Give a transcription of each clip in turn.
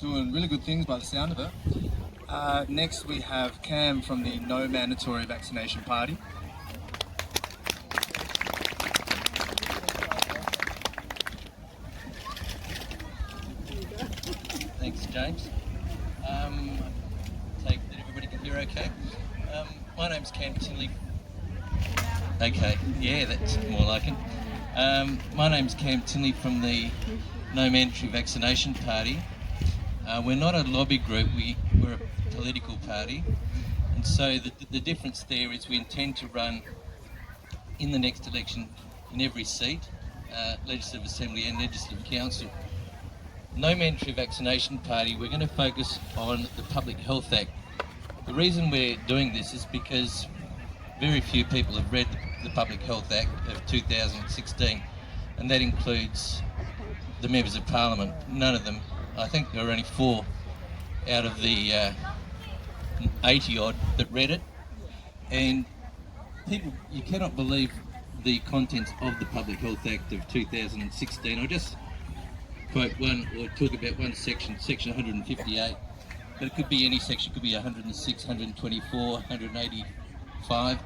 doing really good things by the sound of it. Next we have Cam from the No Mandatory Vaccination Party. Thanks, James. Take that everybody can hear okay. My name's Cam Tinley. Okay, yeah, that's more like it. My name's Cam Tinley from the No Mandatory Vaccination Party. We're not a lobby group, we're a political party. And so the difference there is we intend to run in the next election in every seat, Legislative Assembly and Legislative Council. No Mandatory Vaccination Party, we're going to focus on the Public Health Act. The reason we're doing this is because very few people have read the Public Health Act of 2016, and that includes the members of Parliament. None of them, I think there are only 4 out of the 80 odd that read it. And people, you cannot believe the contents of the Public Health Act of 2016. I'll just quote one, or talk about one section, section 158, but it could be any section, it could be 106, 124, 185,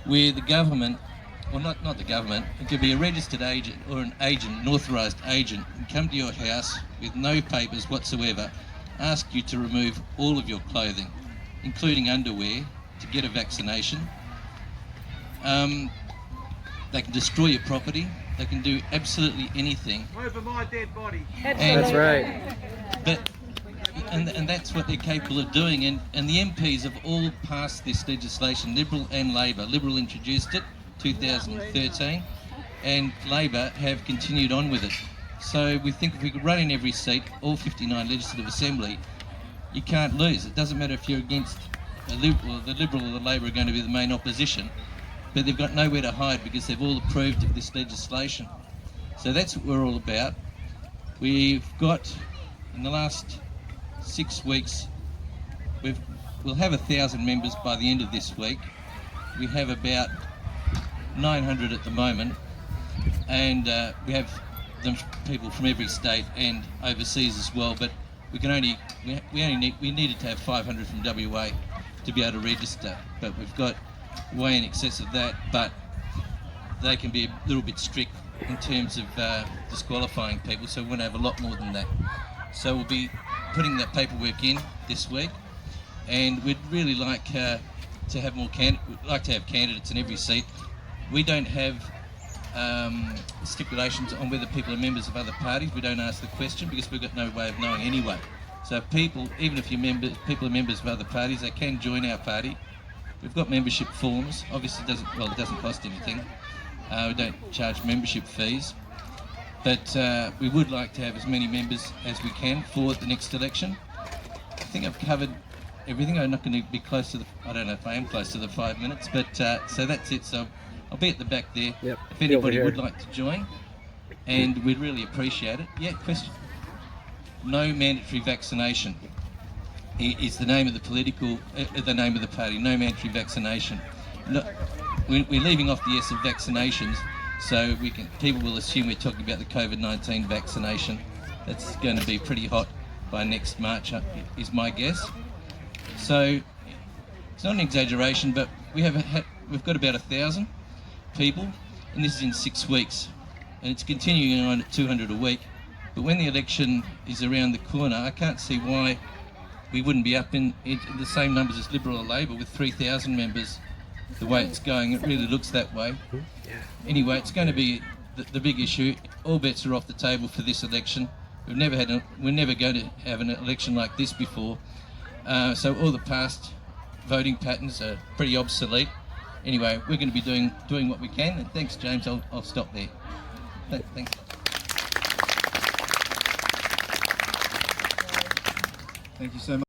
where the government, or not the government, it could be a registered agent or an agent, an authorised agent, and come to your house with no papers whatsoever, ask you to remove all of your clothing, including underwear, to get a vaccination. They can destroy your property. They can do absolutely anything. Over my dead body. That's right. But and that's what they're capable of doing. And the MPs have all passed this legislation, Liberal and Labor. Liberal introduced it 2013, and Labor have continued on with it. So we think if we could run in every seat, all 59 Legislative Assembly, you can't lose. It doesn't matter if you're against the Liberal or the Labor are going to be the main opposition, but they've got nowhere to hide because they've all approved of this legislation. So that's what we're all about. We've got, in the last 6 weeks, we'll have 1,000 members by the end of this week. We have about 900 at the moment, and we have people from every state and overseas as well. But we can only we needed to have 500 from WA to be able to register, but we've got way in excess of that. But they can be a little bit strict in terms of disqualifying people, so we're going to have a lot more than that. So we'll be putting that paperwork in this week, and we'd really like to have more candidates in every seat. We don't have stipulations on whether people are members of other parties. We don't ask the question because we've got no way of knowing anyway. So people, even if people are members of other parties, they can join our party. We've got membership forms. Obviously, it doesn't cost anything. We don't charge membership fees. But we would like to have as many members as we can for the next election. I think I've covered everything. I'm not going to be close to I don't know if I am close to the 5 minutes, but so that's it. So I'll be at the back there. Yep. If anybody would like to join, and we'd really appreciate it. Yeah, question. No Mandatory Vaccination is the name of the name of the party. No Mandatory Vaccination. No, we're leaving off the S of vaccinations, so people will assume we're talking about the COVID-19 vaccination. That's going to be pretty hot by next March, is my guess. So it's not an exaggeration, but we've got about 1,000 people, and this is in 6 weeks, and it's continuing on at 200 a week. But when the election is around the corner, I can't see why we wouldn't be up in the same numbers as Liberal or Labor with 3,000 members. The way it's going, it really looks that way. Anyway, it's going to be the big issue. All bets are off the table for this election. We're never going to have an election like this before. So all the past voting patterns are pretty obsolete. Anyway, we're going to be doing what we can. And thanks, James. I'll stop there. Thanks. Thank you so much.